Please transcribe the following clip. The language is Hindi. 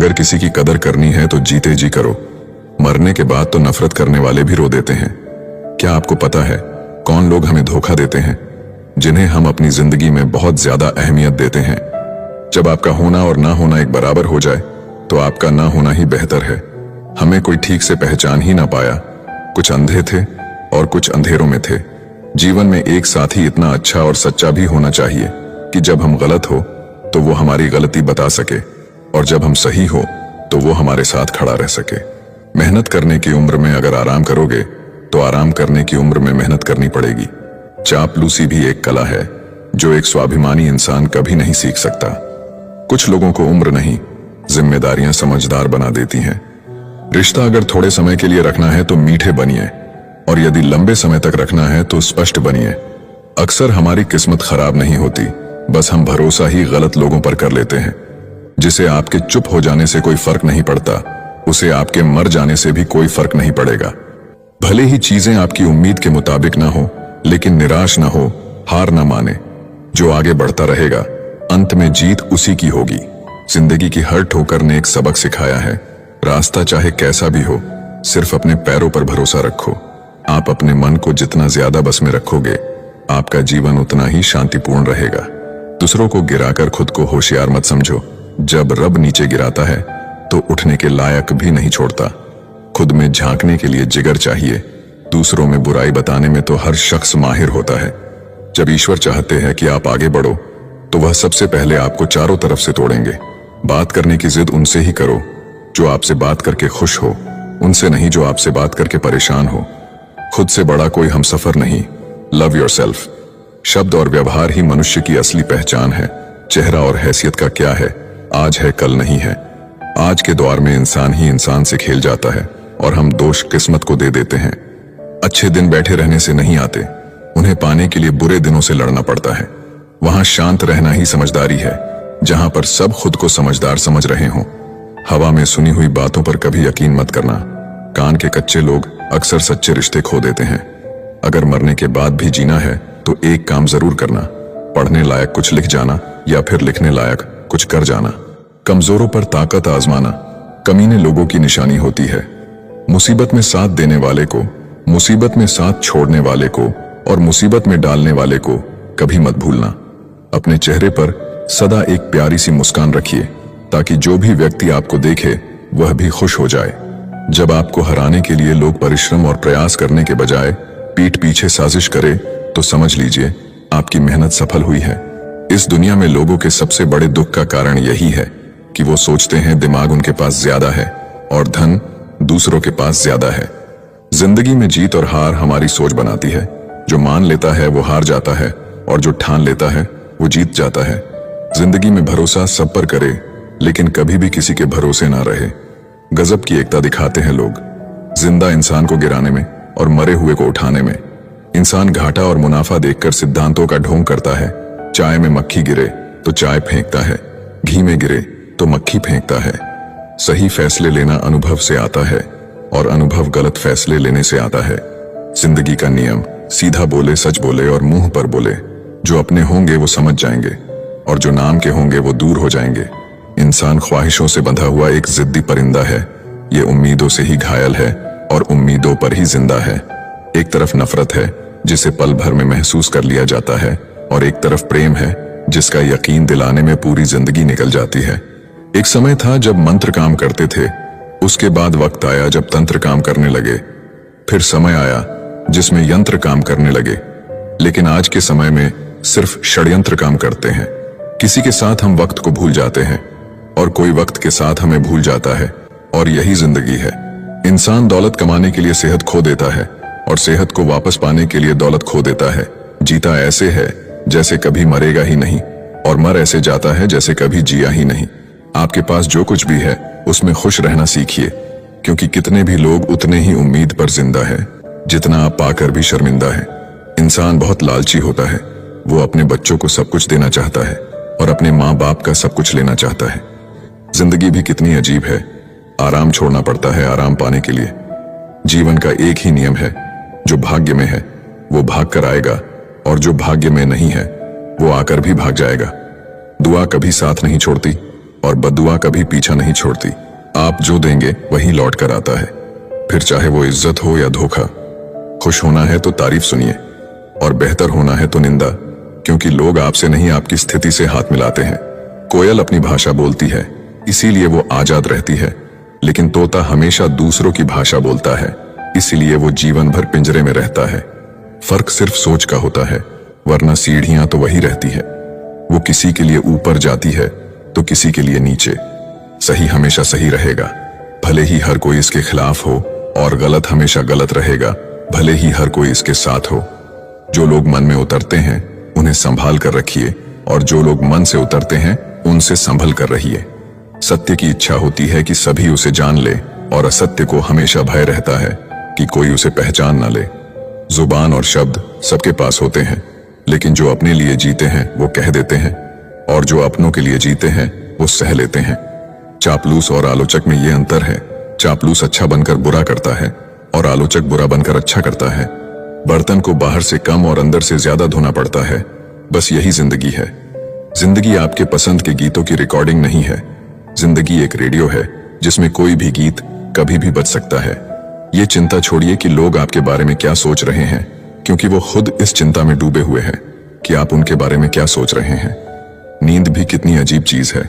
अगर किसी की कदर करनी है तो जीते जी करो। मरने के बाद तो नफरत करने वाले भी रो देते हैं। क्या आपको पता है कौन लोग हमें धोखा देते हैं, जिन्हें हम अपनी जिंदगी में बहुत ज्यादा अहमियत देते हैं? जब आपका होना और ना होना एक बराबर हो जाए तो आपका ना होना ही बेहतर है। हमें कोई ठीक से पहचान ही ना पाया, कुछ अंधे थे और कुछ अंधेरों में थे। जीवन में एक साथी इतना अच्छा और सच्चा भी होना चाहिए कि जब हम गलत हो तो वो हमारी गलती बता सके, और जब हम सही हो तो वो हमारे साथ खड़ा रह सके। मेहनत करने की उम्र में अगर आराम करोगे तो आराम करने की उम्र में मेहनत करनी पड़ेगी। चापलूसी भी एक कला है जो एक स्वाभिमानी इंसान कभी नहीं सीख सकता। कुछ लोगों को उम्र नहीं, जिम्मेदारियां समझदार बना देती हैं। रिश्ता अगर थोड़े समय के लिए रखना है तो मीठे बनिए, और यदि लंबे समय तक रखना है तो स्पष्ट बनिए। अक्सर हमारी किस्मत खराब नहीं होती, बस हम भरोसा ही गलत लोगों पर कर लेते हैं। जिसे आपके चुप हो जाने से कोई फर्क नहीं पड़ता, उसे आपके मर जाने से भी कोई फर्क नहीं पड़ेगा। भले ही चीजें आपकी उम्मीद के मुताबिक ना हो, लेकिन निराश ना हो, हार ना माने। जो आगे बढ़ता रहेगा अंत में जीत उसी की होगी। जिंदगी की हर ठोकर ने एक सबक सिखाया है। रास्ता चाहे कैसा भी हो, सिर्फ अपने पैरों पर भरोसा रखो। आप अपने मन को जितना ज्यादा बस में रखोगे, आपका जीवन उतना ही शांतिपूर्ण रहेगा। दूसरों को गिराकर खुद को होशियार मत समझो। जब रब नीचे गिराता है तो उठने के लायक भी नहीं छोड़ता। खुद में झांकने के लिए जिगर चाहिए। दूसरों में बुराई बताने में तो हर शख्स माहिर होता है। जब ईश्वर चाहते हैं कि आप आगे बढ़ो तो वह सबसे पहले आपको चारों तरफ से तोड़ेंगे। बात करने की जिद उनसे ही करो जो आपसे बात करके खुश हो, उनसे नहीं जो आपसे बात करके परेशान हो। खुद से बड़ा कोई हमसफर नहीं। Love yourself. शब्द और व्यवहार ही मनुष्य की असली पहचान है। चेहरा और हैसियत का क्या है, आज है कल नहीं है। आज के दौर में इंसान ही इंसान से खेल जाता है और हम दोष किस्मत को दे देते हैं। अच्छे दिन बैठे रहने से नहीं आते, उन्हें पाने के लिए बुरे दिनों से लड़ना पड़ता है। वहां शांत रहना ही समझदारी है, जहां पर सब खुद को समझदार समझ रहे हों। हवा में सुनी हुई बातों पर कभी यकीन मत करना। कान के कच्चे लोग अक्सर सच्चे रिश्ते खो देते हैं। अगर मरने के बाद भी जीना है तो एक काम जरूर करना, पढ़ने लायक कुछ लिख जाना या फिर लिखने लायक कुछ कर जाना। कमजोरों पर ताकत आजमाना कमीने लोगों की निशानी होती है। मुसीबत में साथ देने वाले को, मुसीबत में साथ छोड़ने वाले को और मुसीबत में डालने वाले को कभी मत भूलना। अपने चेहरे पर सदा एक प्यारी सी मुस्कान रखिए ताकि जो भी व्यक्ति आपको देखे वह भी खुश हो जाए। जब आपको हराने के लिए लोग परिश्रम और प्रयास करने के बजाय पीठ पीछे साजिश करे तो समझ लीजिए आपकी मेहनत सफल हुई है। इस दुनिया में लोगों के सबसे बड़े दुख का कारण यही है कि वो सोचते हैं दिमाग उनके पास ज्यादा है और धन दूसरों के पास ज्यादा है। जिंदगी में जीत और हार हमारी सोच बनाती है। जो मान लेता है वो हार जाता है और जो ठान लेता है वो जीत जाता है। जिंदगी में भरोसा सब पर करे, लेकिन कभी भी किसी के भरोसे ना रहे। गजब की एकता दिखाते हैं लोग, जिंदा इंसान को गिराने में और मरे हुए को उठाने में। इंसान घाटा और मुनाफा देखकर सिद्धांतों का ढोंग करता है। चाय में मक्खी गिरे तो चाय फेंकता है, घी में गिरे तो मक्खी फेंकता है। सही फैसले लेना अनुभव से आता है और अनुभव गलत फैसले लेने से आता है। जिंदगी का नियम सीधा बोले, सच बोले और मुंह पर बोले। जो अपने होंगे वो समझ जाएंगे और जो नाम के होंगे वो दूर हो जाएंगे। इंसान ख्वाहिशों से बंधा हुआ एक जिद्दी परिंदा है। ये उम्मीदों से ही घायल है और उम्मीदों पर ही जिंदा है। एक तरफ नफरत है जिसे पल भर में महसूस कर लिया जाता है, और एक तरफ प्रेम है जिसका यकीन दिलाने में पूरी जिंदगी निकल जाती है। एक समय था जब मंत्र काम करते थे, उसके बाद वक्त आया जब तंत्र काम करने लगे। फिर समय आया जिसमें यंत्र काम करने लगे। लेकिन आज के समय में सिर्फ षड्यंत्र काम करते हैं। किसी के साथ हम वक्त को भूल जाते हैं और कोई वक्त के साथ हमें भूल जाता है, और यही जिंदगी है। इंसान दौलत कमाने के लिए सेहत खो देता है और सेहत को वापस पाने के लिए दौलत खो देता है। जीता ऐसे है जैसे कभी मरेगा ही नहीं, और मर ऐसे जाता है जैसे कभी जिया ही नहीं। आपके पास जो कुछ भी है उसमें खुश रहना सीखिए, क्योंकि कितने भी लोग उतने ही उम्मीद पर जिंदा है जितना आप पाकर भी शर्मिंदा है। इंसान बहुत लालची होता है। वो अपने बच्चों को सब कुछ देना चाहता है और अपने माँ बाप का सब कुछ लेना चाहता है। जिंदगी भी कितनी अजीब है। आराम छोड़ना पड़ता है आराम पाने के लिए। जीवन का एक ही नियम है, जो भाग्य में है वो भाग कर आएगा, और जो भाग्य में नहीं है वो आकर भी भाग जाएगा। दुआ कभी साथ नहीं छोड़ती, और बद्दुआ कभी पीछा नहीं छोड़ती। आप जो देंगे वही लौट कर आता है, फिर चाहे वो इज्जत हो या धोखा। खुश होना है तो तारीफ सुनिए और बेहतर होना है तो निंदा, क्योंकि लोग आपसे नहीं आपकी स्थिति से हाथ मिलाते हैं। कोयल अपनी भाषा बोलती है, इसीलिए वो आजाद रहती है, लेकिन तोता हमेशा दूसरों की भाषा बोलता है, इसीलिए वो जीवन भर पिंजरे में रहता है। फर्क सिर्फ सोच का होता है, वरना सीढ़ियां तो वही रहती है। वो किसी के लिए ऊपर जाती है तो किसी के लिए नीचे। सही हमेशा सही रहेगा, भले ही हर कोई इसके खिलाफ हो, और गलत हमेशा गलत रहेगा, भले ही हर कोई इसके साथ हो। जो लोग मन में उतरते हैं उन्हें संभाल कर रखिए, और जो लोग मन से उतरते हैं उनसे संभल कर रहिए। सत्य की इच्छा होती है कि सभी उसे जान ले, और असत्य को हमेशा भय रहता है कि कोई उसे पहचान ना ले। जुबान और शब्द सबके पास होते हैं, लेकिन जो अपने लिए जीते हैं वो कह देते हैं, और जो अपनों के लिए जीते हैं वो सह लेते हैं। चापलूस और आलोचक में ये अंतर है, चापलूस अच्छा बनकर बुरा करता है और आलोचक बुरा बनकर अच्छा करता है। बर्तन को बाहर से कम और अंदर से ज्यादा धोना पड़ता है, बस यही जिंदगी है। जिंदगी आपके पसंद के गीतों की रिकॉर्डिंग नहीं है, जिंदगी एक रेडियो है जिसमें कोई भी गीत कभी भी बज सकता है। ये चिंता छोड़िए कि लोग आपके बारे में क्या सोच रहे हैं, क्योंकि वो खुद इस चिंता में डूबे हुए हैं कि आप उनके बारे में क्या सोच रहे हैं। नींद भी कितनी अजीब चीज है।